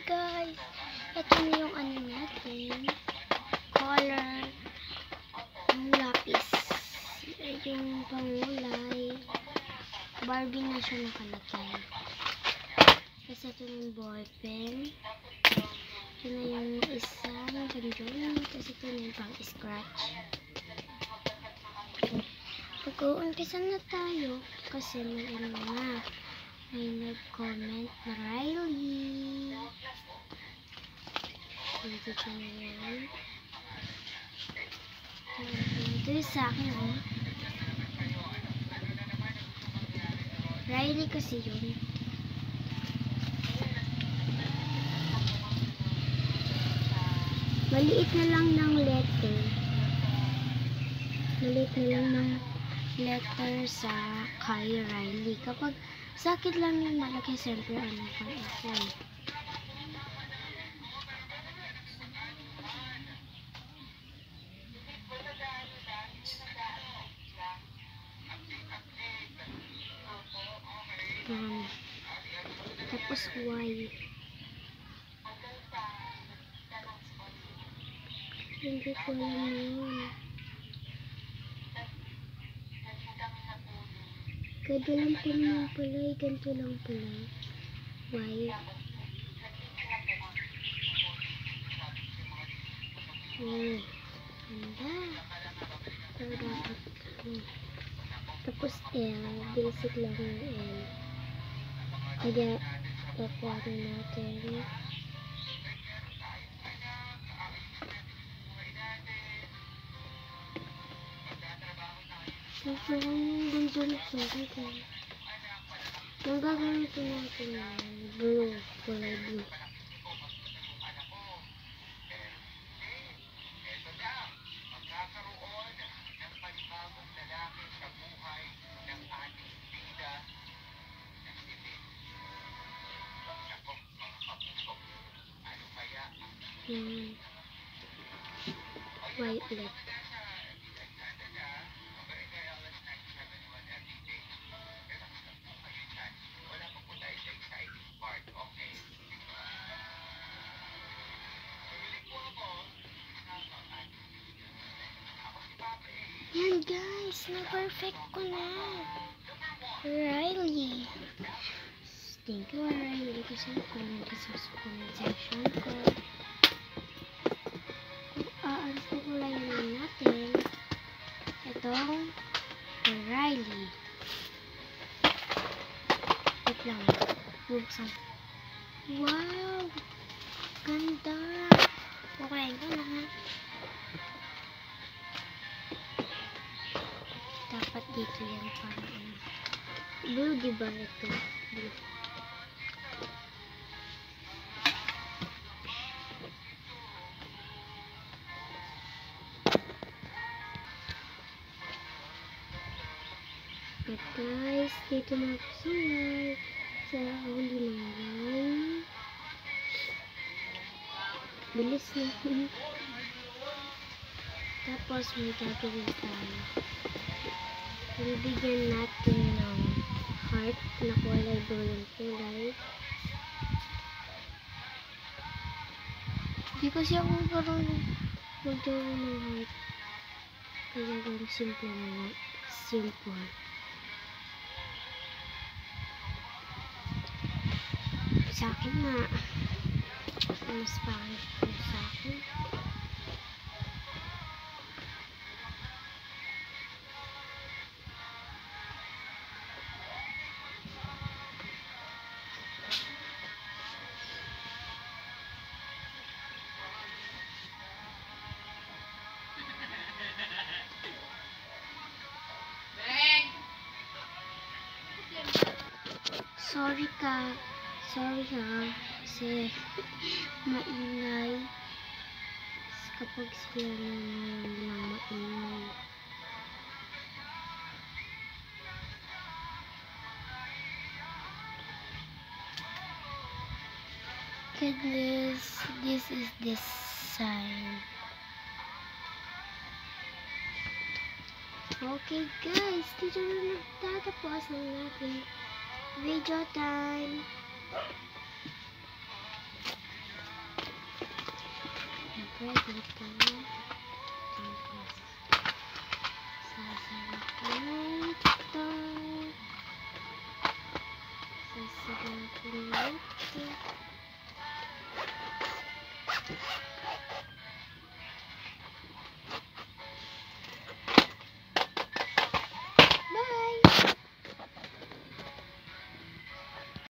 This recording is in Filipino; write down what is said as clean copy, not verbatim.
Guys, ito na yung ano natin, color ng lapis, yung pangulay. Barbie na siya nakalagay. Tapos ito yung ballpen. Ito na yung isang ganyan. Tapos ito na yung pang-scratch. Mag-uumpisa na tayo kasi may ano na. May nag-comment na Riley. Dito na yan. Ito yung sa akin, oh. Riley kasi yun. Maliit na lang ng letter. Maliit na lang ng letter sa kay Riley. Kapag sakit lang yung malaki, siyempre ano pang ito. Tapos Y. Hindi ko alam yun. Ganda lang po naman pala. Ganito lang pala. Y. Oh. Ganda. Pero dapat tapos L. Basic lang yung L. Kaya papaano natin. Gusto ko yung ganito sa akin. Ang gagamit natin yung blue. Kulay blue. Yan. White ulit. Yan guys, na-perfect ko na. Riley. Thank you Riley kasi comment ka sa comment section ko. Ang kukulayan natin itong Riley. Wait lang. Buksan. Wow! Ganda! Kukulayan ko na ha. Dapat dito yan para blue, diba ito? Blue. At guys, dito na ako sa huli ng line. Bilis na. Tapos may gagawin tayo. Bibigyan natin ng heart na kulay blue ng kulay. Hindi kasi ako marunong magdawin ng heart. Kaya gawin simple na. Simple. Sa akin na mas pangit po sa akin. Sorry ha, kasi maingay. Kapag sila lang maingay. Goodness, this is the sign. Okay guys, dito na nagtatapos ang ating video time. dito. Tapos, sasarap ko ito. Sasarap ko ito.